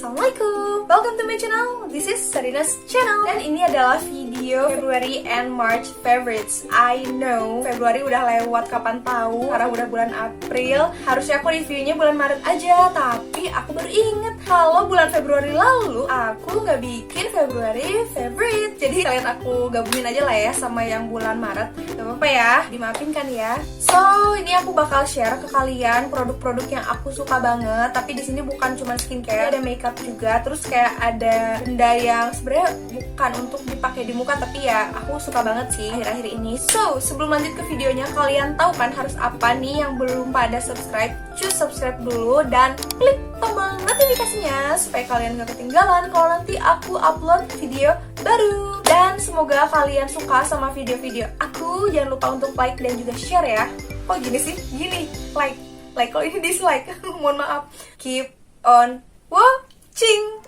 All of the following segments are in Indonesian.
Assalamualaikum, welcome to my channel. This is Sarina's channel. Dan ini adalah video February and March favorites. I know Februari udah lewat, kapan tahu, karena udah bulan April. Harusnya aku reviewnya bulan Maret aja, tapi aku baru inget kalau bulan Februari lalu aku nggak bikin Februari favorite. Jadi kalian aku gabungin aja lah ya sama yang bulan Maret. Gak apa-apa ya, dimaafin kan ya. So ini aku bakal share ke kalian produk-produk yang aku suka banget. Tapi di sini bukan cuma skincare, ada makeup juga. Terus kayak ada benda yang sebenarnya bukan untuk dipakai di muka, tapi ya aku suka banget sih akhir-akhir ini. So sebelum lanjut ke videonya, kalian tahu kan harus apa nih? Yang belum pada subscribe, cus subscribe dulu dan klik tombol notifikasinya supaya kalian gak ketinggalan kalau nanti aku upload video baru. Dan semoga kalian suka sama video-video aku. Jangan lupa untuk like dan juga share ya. Kok gini sih? Gini, like kalau ini dislike. Mohon maaf. Keep on watching.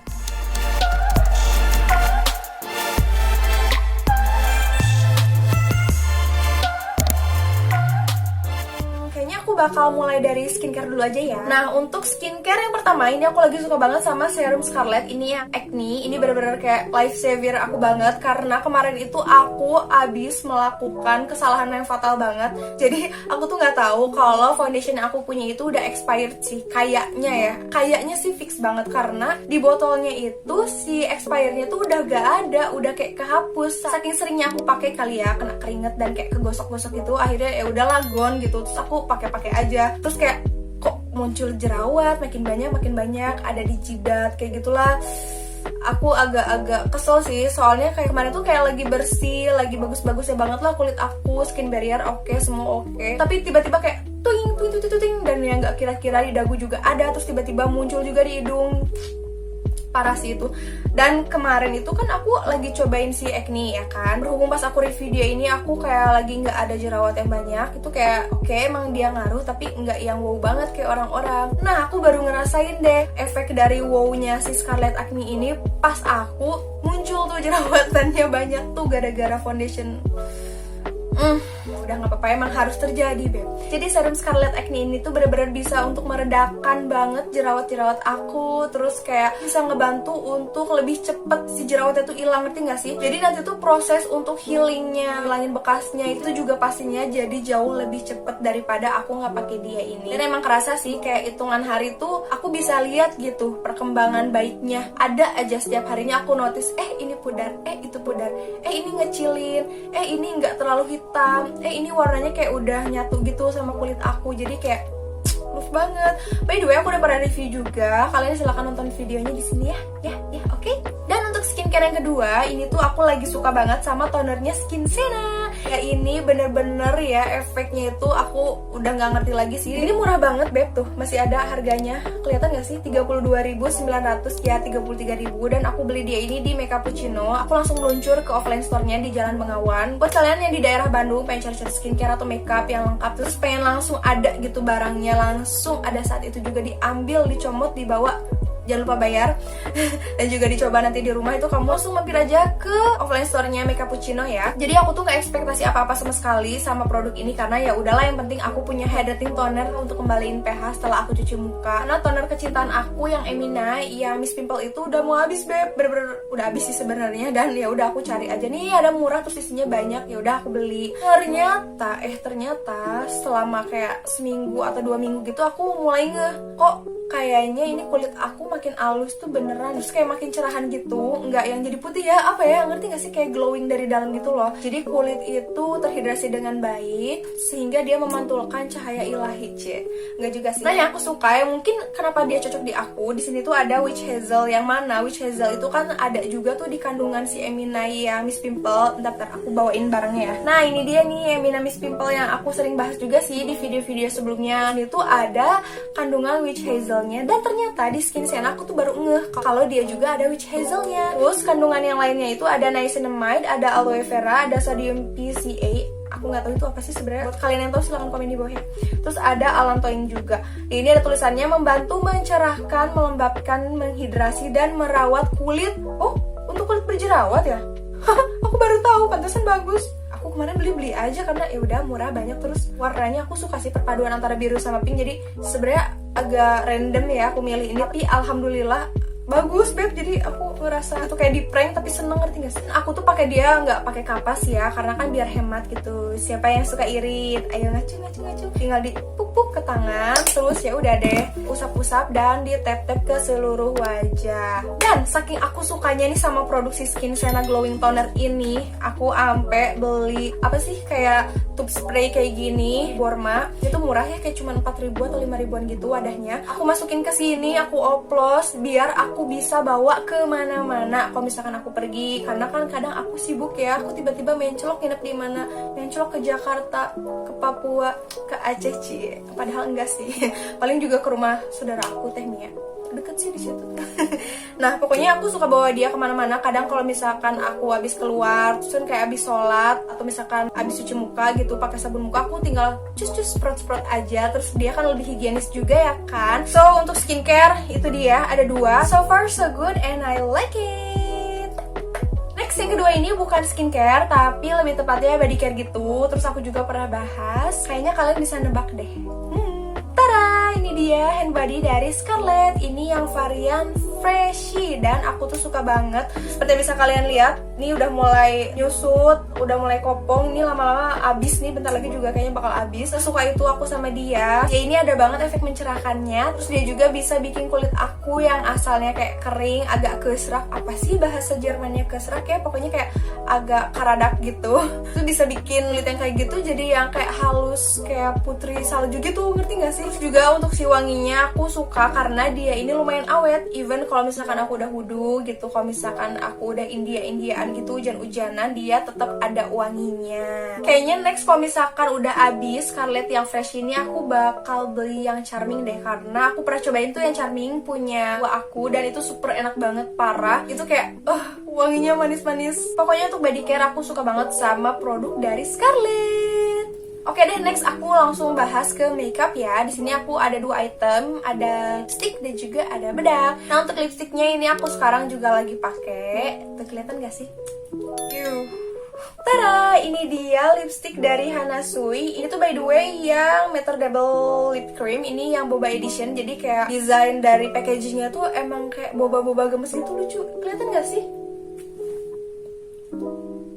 Kayaknya aku bakal mulai dari skincare dulu aja ya. Nah, untuk skincare yang pertama ini aku lagi suka banget sama serum Scarlett. Ini yang acne. Ini bener-bener kayak life saver aku banget. Karena kemarin itu aku abis melakukan kesalahan yang fatal banget. Jadi aku tuh nggak tahu kalau foundation yang aku punya itu udah expired sih. Kayaknya ya. Kayaknya sih fix banget. Karena di botolnya itu si expirednya tuh udah gak ada. Udah kayak kehapus. Saking seringnya aku pakai kali ya. Kena keringet dan kayak kegosok-gosok gitu. Akhirnya ya udahlah gone gitu. Terus aku pakai aja, terus kayak kok muncul jerawat makin banyak ada di jidat kayak gitulah. Aku agak kesel sih, soalnya kayak kemarin tuh kayak lagi bersih, lagi bagus-bagusnya banget lah kulit aku, skin barrier oke, semua oke. Tapi tiba-tiba kayak tuing dan yang nggak kira-kira di dagu juga ada, terus tiba-tiba muncul juga di hidung. Parah sih itu. Dan kemarin itu kan aku lagi cobain si acne ya kan. Berhubung pas aku review dia ini aku kayak lagi nggak ada jerawat yang banyak. Itu kayak oke, emang dia ngaruh tapi nggak yang wow banget kayak orang-orang. Nah aku baru ngerasain deh efek dari wow-nya si Scarlett Acne ini pas aku muncul tuh jerawatannya banyak tuh gara-gara foundation. Udah nggak apa-apa, emang harus terjadi beb. Jadi serum Scarlett Acne ini tuh bener-bener bisa untuk meredakan banget jerawat-jerawat aku. Terus kayak bisa ngebantu untuk lebih cepet si jerawatnya tuh hilang, ngerti gak sih? Jadi nanti tuh proses untuk healingnya, ngilangin bekasnya itu juga pastinya jadi jauh lebih cepet daripada aku nggak pakai dia ini. Dan emang kerasa sih kayak hitungan hari tuh aku bisa lihat gitu perkembangan baiknya. Ada aja setiap harinya aku notice, ini pudar, itu pudar, ini ngecilin, ini nggak terlalu hitam, ini warnanya kayak udah nyatu gitu sama kulit aku. Jadi kayak love banget. By the way, aku udah pernah review juga. Kalian silahkan nonton videonya di sini ya, oke? Dan untuk skincare yang kedua, ini tuh aku lagi suka banget sama tonernya Skincena. Ya ini bener-bener ya efeknya itu aku udah nggak ngerti lagi sih. Ini murah banget beb tuh, masih ada harganya. Kelihatan gak sih? 32.900 ya 33.000. Dan aku beli dia ini di Makeupuccino. Aku langsung meluncur ke offline store-nya di Jalan Bengawan. Buat kalian yang di daerah Bandung pengen cari skincare atau makeup yang lengkap, terus pengen langsung ada gitu barangnya, langsung ada saat itu juga diambil, dicomot, dibawa, jangan lupa bayar. Dan juga dicoba nanti di rumah, itu kamu langsung mampir aja ke offline store-nya Makeupuccino ya. Jadi aku tuh gak ekspektasi apa-apa sama sekali sama produk ini, karena ya udahlah yang penting aku punya hydrating toner untuk kembaliin pH setelah aku cuci muka. Karena toner kecintaan aku yang Emina, yang Miss Pimple itu udah mau habis beb, bener-bener udah habis sih sebenarnya. Dan ya udah aku cari aja nih, ada murah terus isinya banyak, ya udah aku beli. Ternyata selama kayak seminggu atau 2 minggu gitu aku mulai kok kayaknya ini kulit aku makin halus tuh beneran. Terus kayak makin cerahan gitu, nggak yang jadi putih ya, apa ya, ngerti gak sih, kayak glowing dari dalam gitu loh. Jadi kulit itu terhidrasi dengan baik sehingga dia memantulkan cahaya ilahi. Nggak juga sih. Nah yang aku suka ya, mungkin kenapa dia cocok di aku, di sini tuh ada witch hazel. Yang mana witch hazel itu kan ada juga tuh di kandungan si Emina yang Miss Pimple. Bentar aku bawain barangnya ya. Nah ini dia nih Emina Miss Pimple yang aku sering bahas juga sih di video-video sebelumnya. Ini tuh ada kandungan witch hazelnya. Dan ternyata di Skincena aku tuh baru ngeh kalau dia juga ada witch hazelnya. Terus kandungan yang lainnya itu ada niacinamide, ada aloe vera, ada sodium PCA. Aku nggak tahu itu apa sih sebenarnya. Buat kalian yang tahu silahkan komen di bawah ya. Terus ada allantoin juga. Ini ada tulisannya membantu mencerahkan, melembabkan, menghidrasi dan merawat kulit. Oh, untuk kulit berjerawat ya? Aku baru tahu, pantesan bagus. Aku kemarin beli aja karena ya udah murah, banyak, terus warnanya aku suka sih perpaduan antara biru sama pink. Jadi sebenarnya agak random ya aku milih ini, tapi alhamdulillah bagus beb, jadi aku ngerasa itu kayak di prank tapi seneng, ngerti gak sih? Aku tuh pakai dia nggak pakai kapas ya, karena kan biar hemat gitu. Siapa yang suka irit, ayo ngacu, tinggal dipuk-puk ke tangan, terus ya udah deh, usap-usap dan ditap-tap ke seluruh wajah. Dan saking aku sukanya nih sama produksi Skinsena Glowing Toner ini, aku ampe beli apa sih kayak tube spray kayak gini, Borma. Itu murah ya, kayak cuma 4.000 atau 5.000-an gitu wadahnya. Aku masukin ke sini, aku oplos biar aku bisa bawa kemana-mana kalau misalkan aku pergi, karena kan kadang aku sibuk ya, aku tiba-tiba mencelok nginep di mana, mencelok ke Jakarta, ke Papua, ke Aceh, Cie. Padahal enggak sih, paling juga ke rumah saudara aku Teh Mia, deket sih di situ. Nah pokoknya aku suka bawa dia kemana-mana. Kadang kalau misalkan aku habis keluar, terus kan kayak habis sholat atau misalkan habis cuci muka gitu pakai sabun muka, aku tinggal cus sprot aja, terus dia kan lebih higienis juga ya kan. So untuk skincare itu dia ada 2, so far so good and I like it. Next yang kedua ini bukan skincare tapi lebih tepatnya body care gitu. Terus aku juga pernah bahas, kayaknya kalian bisa nebak deh. Tada, ini dia hand body dari Scarlett. Ini yang varian Freshy dan aku tuh suka banget. Seperti yang bisa kalian lihat, ini udah mulai nyusut, udah mulai kopong. Ini lama-lama abis nih, bentar lagi juga kayaknya bakal abis. Sesuka itu aku sama dia. Ya ini ada banget efek mencerahkannya. Terus dia juga bisa bikin kulit aku yang asalnya kayak kering, agak kesrak. Apa sih bahasa Jermannya kesrak ya? Pokoknya kayak agak karadak gitu. Terus bisa bikin kulit yang kayak gitu jadi yang kayak halus, kayak putri salju gitu, ngerti gak sih? Terus juga untuk si wanginya aku suka karena dia ini lumayan awet. Even kalau misalkan aku udah wudhu gitu, kalau misalkan aku udah Indiaan gitu, hujan-hujanan, dia tetap ada wanginya. Kayaknya next kalau misalkan udah habis Scarlett yang fresh ini, aku bakal beli yang Charming deh, karena aku pernah cobain tuh yang Charming punya aku dan itu super enak banget, parah. Itu kayak wanginya manis-manis. Pokoknya untuk body care aku suka banget sama produk dari Scarlett. Oke deh, next aku langsung bahas ke makeup ya. Di sini aku ada 2 item, ada lipstick dan juga ada bedak. Nah untuk lipsticknya ini aku sekarang juga lagi pakai. Tuh kelihatan gak sih? Tada, ini dia lipstick dari Hana Sui. Ini tuh by the way yang Matter Double Lip Cream. Ini yang boba edition. Jadi kayak desain dari packagingnya tuh emang kayak boba-boba gemes gitu, lucu. Kelihatan gak sih?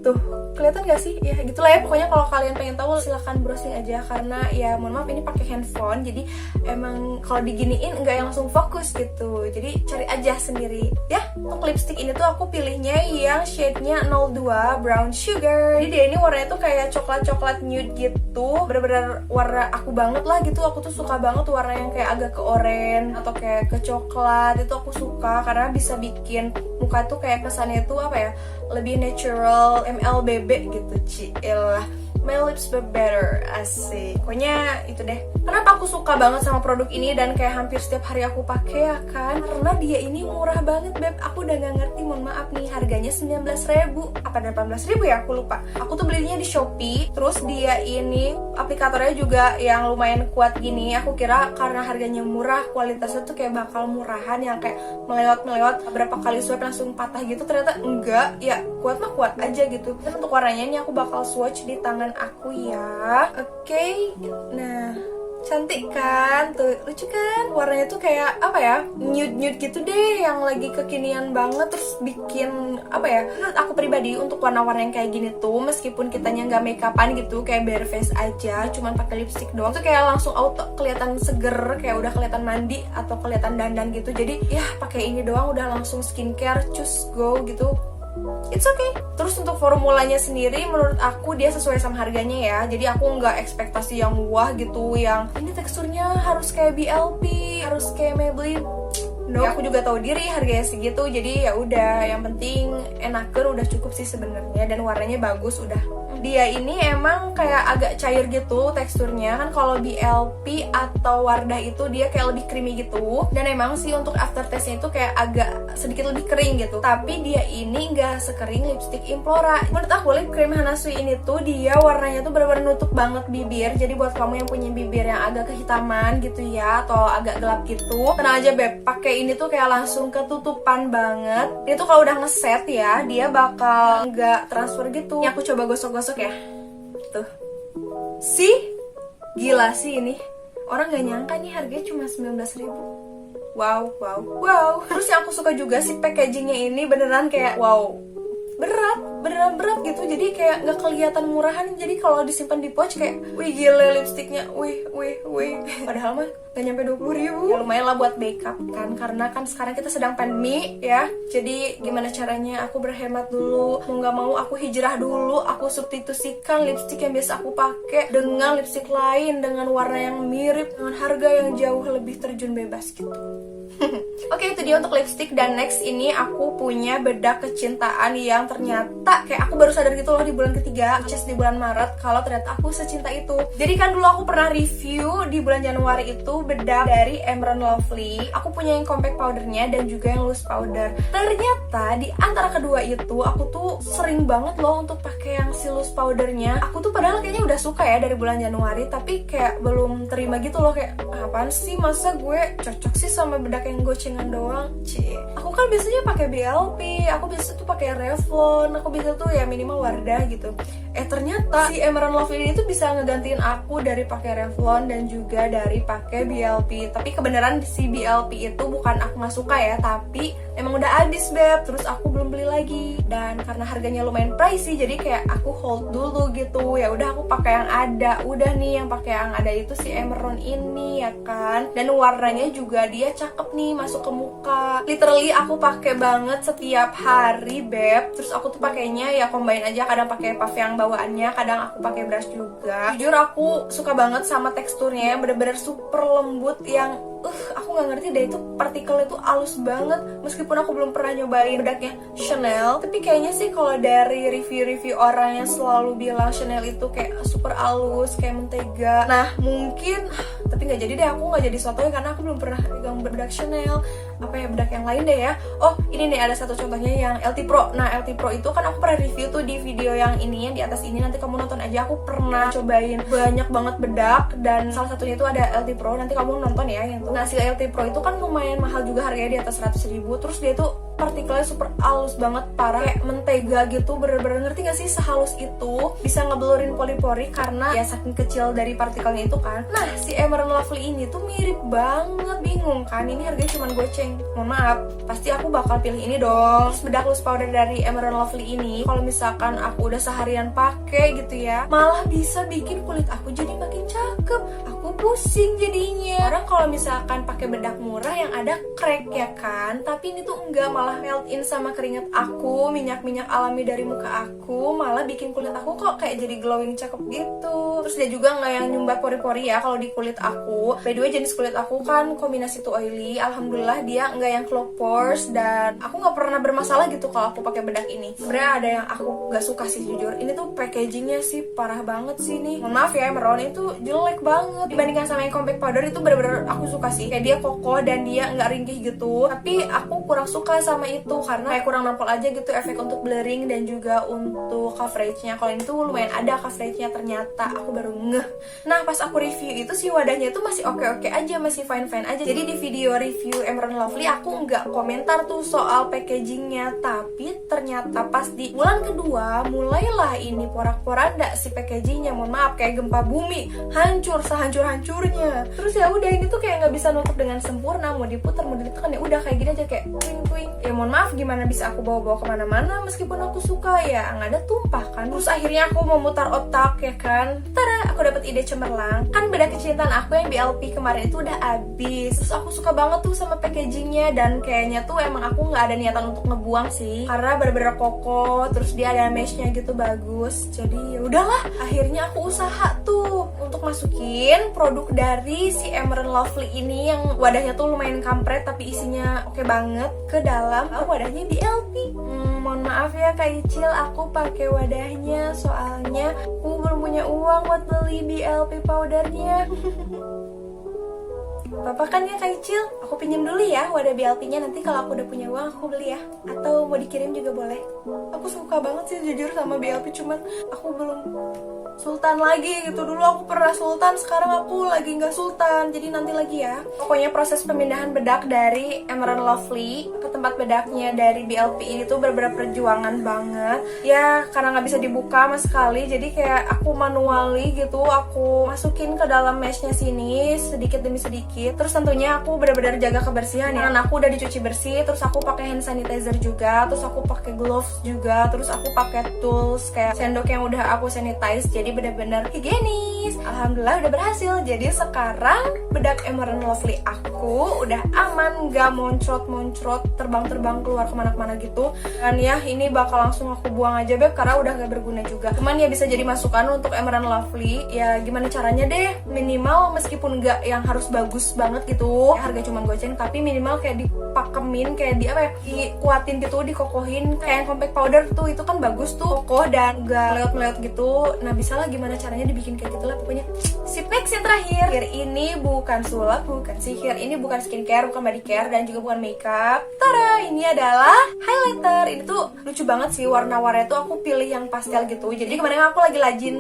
Tuh, kelihatan gak sih? Ya gitulah ya, pokoknya kalau kalian pengen tahu silahkan browsing aja. Karena ya mohon maaf ini pakai handphone, jadi emang kalau diginiin nggak yang langsung fokus gitu. Jadi cari aja sendiri ya. Untuk lipstick ini tuh aku pilihnya yang shade-nya 02 Brown Sugar. Jadi dia ini warnanya tuh kayak coklat-coklat nude gitu, bener-bener warna aku banget lah gitu. Aku tuh suka banget warna yang kayak agak ke oranye atau kayak ke coklat. Itu aku suka karena bisa bikin muka tuh kayak kesannya tuh apa ya, lebih natural, MLBB gitu, cilah. My lips better, asik. Pokoknya itu deh. Kenapa aku suka banget sama produk ini dan kayak hampir setiap hari aku pakai ya kan? Karena dia ini murah banget beb. Aku udah gak ngerti, mohon maaf nih, harganya 19.000 apa 18.000 ya, aku lupa. Aku tuh belinya di Shopee. Terus dia ini aplikatornya juga yang lumayan kuat gini. Aku kira karena harganya murah, kualitasnya tuh kayak bakal murahan, yang kayak melewat berapa kali swipe langsung patah gitu. Ternyata enggak, ya kuat mah kuat aja gitu. Dan untuk warnanya ini aku bakal swatch di tangan aku ya. Oke. Nah, cantik kan? Tuh, lucu kan? Warnanya tuh kayak apa ya? Nude gitu deh, yang lagi kekinian banget. Terus bikin apa ya? Menurut aku pribadi untuk warna-warna yang kayak gini tuh, meskipun kitanya nggak makeupan gitu, kayak bare face aja, cuman pakai lipstick doang tuh kayak langsung auto kelihatan seger, kayak udah kelihatan mandi atau kelihatan dandan gitu. Jadi ya pakai ini doang udah langsung skincare, cus go gitu. It's okay. Terus untuk formulanya sendiri menurut aku dia sesuai sama harganya ya. Jadi aku nggak ekspektasi yang wah gitu, yang ini teksturnya harus kayak BLP, harus kayak Maybelline. No, ya, aku juga tahu diri harganya segitu. Jadi ya udah, yang penting enaker udah cukup sih sebenarnya, dan warnanya bagus udah. Dia ini emang kayak agak cair gitu teksturnya kan. Kalau BLP atau Wardah itu dia kayak lebih creamy gitu, dan emang sih untuk aftertaste-nya itu kayak agak sedikit lebih kering gitu. Tapi dia ini nggak sekering lipstick Implora. Menurut aku lip cream Hana Sui ini tuh dia warnanya tuh benar-benar nutup banget bibir. Jadi buat kamu yang punya bibir yang agak kehitaman gitu ya, atau agak gelap gitu, tenang aja beb, pakai ini tuh kayak langsung ketutupan banget. Ini tuh kalau udah ngeset ya, dia bakal nggak transfer gitu. Ini aku coba gosok-gosok ya. Tuh. Sih? Gila sih ini. Orang gak nyangka nih harganya cuma 19.000. wow. Terus yang aku suka juga sih packagingnya ini beneran kayak wow, beneran berat gitu, jadi kayak nggak kelihatan murahan. Jadi kalau disimpan di pouch kayak wih gile lipstiknya, wih padahal mah gak nyampe 20.000 ya, lumayan lah buat backup kan, karena kan sekarang kita sedang pandemi ya. Jadi gimana caranya aku berhemat dulu, mau nggak mau aku hijrah dulu, aku substitusikan lipstik yang biasa aku pakai dengan lipstik lain dengan warna yang mirip dengan harga yang jauh lebih terjun bebas gitu. Oke, itu dia untuk lipstick. Dan next ini aku punya bedak kecintaan yang ternyata kayak aku baru sadar gitu loh di bulan ketiga, just di bulan Maret, kalau ternyata aku secinta itu. Jadi kan dulu aku pernah review di bulan Januari itu bedak dari Emerald Lovely. Aku punya yang compact powdernya dan juga yang loose powder. Ternyata di antara kedua itu aku tuh sering banget loh untuk pakai yang si loose powdernya. Aku tuh padahal kayaknya udah suka ya dari bulan Januari, tapi kayak belum terima gitu loh, kayak apaan sih, masa gue cocok sih sama bedak yang gocengan doang. Aku kan biasanya pakai BLP, aku biasa tuh pakai Revlon, aku biasa tuh ya minimal Wardah gitu. Ternyata si Emerald Lovely ini tuh bisa ngegantiin aku dari pakai Revlon dan juga dari pakai BLP. Tapi kebenaran si BLP itu bukan aku nggak suka ya, tapi emang udah habis beb, terus aku belum beli lagi. Dan karena harganya lumayan pricey, jadi kayak aku hold dulu gitu. Ya udah aku pakai yang ada. Udah nih yang pakai yang ada itu si Emerald ini ya kan. Dan warnanya juga dia cakep nih, masuk ke muka. Literally aku pakai banget setiap hari beb. Terus aku tuh pakainya ya combine aja, kadang pakai puff yang bawaannya, kadang aku pakai brush juga. Jujur aku suka banget sama teksturnya yang bener-bener super lembut, yang aku nggak ngerti deh, itu partikel itu halus banget. Meskipun aku belum pernah nyobain bedaknya Chanel, tapi kayaknya sih kalau dari review-review orang yang selalu bilang Chanel itu kayak super halus, kayak mentega. Nah mungkin, tapi nggak jadi deh, aku nggak jadi sotoy karena aku belum pernah pegang bedak Chanel. Apa ya, bedak yang lain deh ya. Oh ini nih ada satu contohnya yang LT Pro. Nah LT Pro itu kan aku pernah review tuh di video yang ini, yang di atas ini, nanti kamu nonton aja. Aku pernah cobain banyak banget bedak dan salah satunya itu ada LT Pro, nanti kamu nonton ya yang itu. Nah si LT Pro itu kan lumayan mahal juga, harganya di atas 100.000. Terus dia tuh partikelnya super halus banget, parah, kayak mentega gitu, bener-bener ngerti gak sih, sehalus itu, bisa ngeblurin pori-pori karena ya saking kecil dari partikelnya itu kan. Nah si Emerald Lovely ini tuh mirip banget, bingung kan, ini harganya cuma goceng. Mohon maaf, pasti aku bakal pilih ini dong. Terus bedak loose powder dari Emerald Lovely ini, kalau misalkan aku udah seharian pakai gitu ya, malah bisa bikin kulit aku jadi makin cakep. Aku pusing jadinya. Orang kalau misalkan pakai bedak murah yang ada crack ya kan, tapi ini tuh enggak, malah melt in sama keringat aku, minyak-minyak alami dari muka aku, malah bikin kulit aku kok kayak jadi glowing cakep gitu. Terus dia juga nggak yang nyumbat pori-pori ya kalau di kulit aku. By the way, jenis kulit aku kan kombinasi tuh oily, alhamdulillah dia nggak yang clog pores, dan aku nggak pernah bermasalah gitu kalau aku pakai bedak ini. Sebenarnya ada yang aku nggak suka sih jujur, ini tuh packagingnya sih parah banget sih nih. Mohon maaf ya, Emerald itu jelek banget dibandingkan sama yang compact powder. Itu bener-bener aku suka sih, kayak dia kokoh dan dia nggak ringkih gitu. Tapi aku kurang suka sama itu karena kayak kurang nampol aja gitu efek untuk blurring dan juga untuk coveragenya. Kalau ini tuh lumayan ada coveragenya, ternyata aku baru ngeh. Nah pas aku review itu si wadahnya itu masih oke-oke aja, masih fine-fine aja. Jadi di video review Emerald Lovely aku nggak komentar tuh soal packagingnya, tapi ternyata pas di bulan kedua mulailah ini porak-poranda si packagingnya. Mohon maaf, kayak gempa bumi, hancur sehancur-hancurnya. Terus ya udah, ini tuh kayak nggak bisa nutup dengan sempurna, mau diputar mau ditekan ya udah kayak gini aja, kayak twing-twing. Ya mohon maaf, gimana bisa aku bawa-bawa kemana-mana meskipun aku suka, ya nggak ada tumpah kan. Terus akhirnya aku memutar otak ya kan, tada, aku dapat ide cemerlang. Kan bedak kecintaan aku yang BLP kemarin itu udah habis. Terus aku suka banget tuh sama packagingnya, dan kayaknya tuh emang aku nggak ada niatan untuk ngebuang sih, karena bener-bener kokoh, terus dia ada meshnya gitu bagus. Jadi ya udahlah, akhirnya aku usaha tuh untuk masukin produk dari si Emerald Lovely ini yang wadahnya tuh lumayan kampret tapi isinya oke banget ke dalam wadahnya BLP. Mohon maaf ya Kak Icil, aku pakai wadahnya soalnya aku belum punya uang buat beli BLP powdernya. Bapak kan ya Kak Icil, aku pinjam dulu ya wadah BLP-nya, nanti kalau aku udah punya uang aku beli ya, atau mau dikirim juga boleh. Aku suka banget sih jujur sama BLP, cuman aku belum sultan lagi gitu. Dulu aku pernah sultan, sekarang aku lagi nggak sultan, jadi nanti lagi ya. Pokoknya proses pemindahan bedak dari Emerald Lovely ke tempat bedaknya dari BLP ini tuh bener-bener perjuangan banget ya, karena nggak bisa dibuka sama sekali. Jadi kayak aku manually gitu, aku masukin ke dalam meshnya sini sedikit demi sedikit. Terus tentunya aku bener-bener jaga kebersihan ya, karena aku udah dicuci bersih. Terus aku pakai hand sanitizer juga, terus aku pakai gloves juga, terus aku pakai tools kayak sendok yang udah aku sanitize. Jadi bener-bener higienis. Alhamdulillah udah berhasil. Jadi sekarang bedak Emerald Lovely aku udah aman, gak moncrot-moncrot, terbang-terbang keluar kemana-mana gitu. Dan ya ini bakal langsung aku buang aja beb, karena udah gak berguna juga. Cuman ya bisa jadi masukan untuk Emerald Lovely. Ya gimana caranya deh, minimal meskipun gak yang harus bagus banget gitu ya, harga cuman goceng, tapi minimal kayak dipakemin, kayak di apa ya, dikuatin gitu, dikokohin. Kayak yang compact powder tuh, itu kan bagus tuh, kokoh dan gak meleot-meleot gitu. Nah bisa lah gimana caranya dibikin kayak gitu lah pokoknya. Sip, next yang terakhir. Ini bukan sulap, bukan sihir, ini bukan skincare, bukan body care, dan juga bukan makeup. Tada, ini adalah highlighter. Ini tuh lucu banget sih, warna-warnanya tuh aku pilih yang pastel gitu. Jadi kemarin aku lagi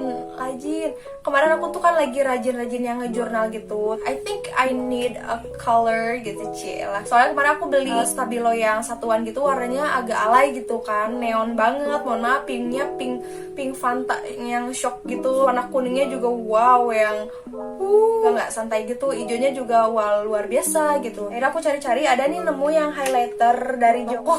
kemarin aku tuh kan lagi rajin yang ngejurnal gitu. I think I need a color gitu lah. Soalnya kemarin aku beli stabilo yang satuan gitu, warnanya agak alay gitu kan, neon banget. Mohon maaf, pinknya pink Fanta yang shock gitu. Warna kuningnya juga wow, yang nggak santai gitu. Hijaunya juga wow, luar biasa gitu. Akhirnya aku cari-cari, ada nih nemu yang highlighter dari Joko.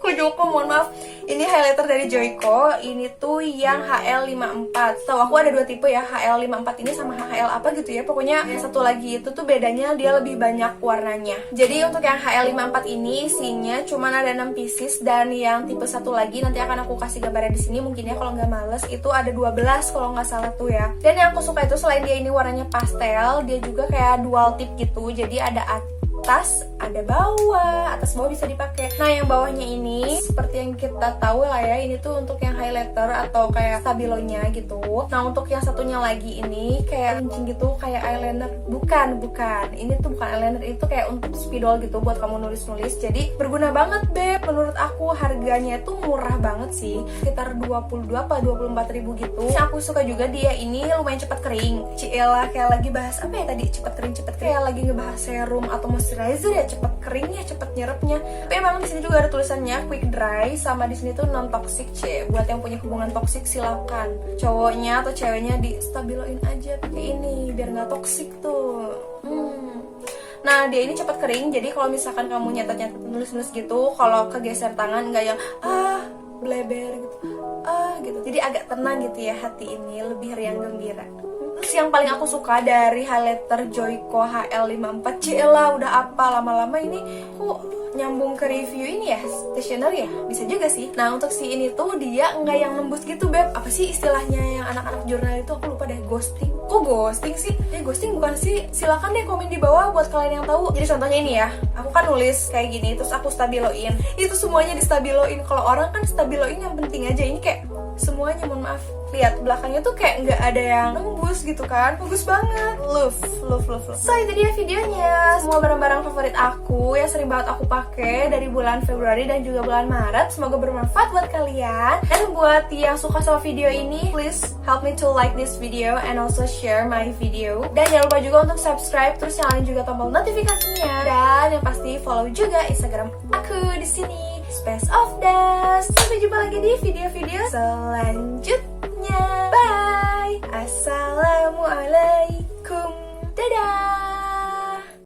Kok Joko, mohon maaf. Ini highlighter dari Joico. Ini tuh yang HL54. Tahu aku ada dua tipe ya, HL54 ini sama HL apa gitu ya. Pokoknya yang satu lagi itu tuh bedanya dia lebih banyak warnanya. Jadi untuk yang HL54 ini isinya cuman ada 6 pieces, dan yang tipe satu lagi nanti akan aku kasih gambarnya di sini mungkin ya kalau nggak males. Itu ada 12 kalau nggak salah tuh ya. Dan yang aku suka itu selain dia ini warnanya pastel, dia juga kayak dual tip gitu. Jadi ada atas, ada bawah, atas bawah bisa dipakai. Nah yang bawahnya ini seperti yang kita tahu lah ya, ini tuh untuk yang highlighter atau kayak stabilonya gitu. Nah untuk yang satunya lagi ini kayak lincing gitu, kayak eyeliner. Bukan, ini tuh bukan eyeliner, itu kayak untuk spidol gitu buat kamu nulis-nulis. Jadi berguna banget beb, menurut aku. Harganya tuh murah banget sih, sekitar 22 apa 24 ribu gitu. Yang aku suka juga dia ini lumayan cepat kering. Ciela kayak lagi bahas apa ya tadi, cepat kering, kayak lagi ngebahas serum atau moisturizer ya, cepet keringnya, cepet nyerapnya. Tapi emang di sini juga ada tulisannya quick dry, sama di sini tuh non toxic c. Buat yang punya hubungan toksik silakan cowoknya atau ceweknya di stabiloin aja pakai ini biar nggak toksik tuh. Nah dia ini cepat kering, jadi kalau misalkan kamu nyatet nulis gitu, kalau kegeser tangan nggak yang bleber gitu, jadi agak tenang gitu ya hati ini, lebih riang gembira. Terus yang paling aku suka dari highlighter Joico HL54, Ciela udah apa lama-lama ini kok nyambung ke review ini ya, stationer ya, bisa juga sih. Nah untuk si ini tuh dia nggak yang nembus gitu beb, apa sih istilahnya yang anak-anak jurnal itu, aku lupa deh. Ghosting, kok ghosting sih? Ghosting bukan sih? Silakan deh komen di bawah buat kalian yang tahu. Jadi contohnya ini ya, aku kan nulis kayak gini, terus aku stabiloin, itu semuanya distabiloin. Kalau orang kan stabiloin yang penting aja, ini kayak semuanya, mohon maaf, lihat belakangnya tuh kayak nggak ada yang nembus gitu kan, bagus banget. Love. So itu dia videonya, semua barang-barang favorit aku yang sering banget aku pakai dari bulan Februari dan juga bulan Maret. Semoga bermanfaat buat kalian. Dan buat yang suka sama video ini, please help me to like this video and also share my video. Dan jangan lupa juga untuk subscribe, terus nyalain juga tombol notifikasinya. Dan yang pasti follow juga Instagram aku di sini, Space of Dust. Sampai jumpa lagi di video-video selanjutnya. Bye.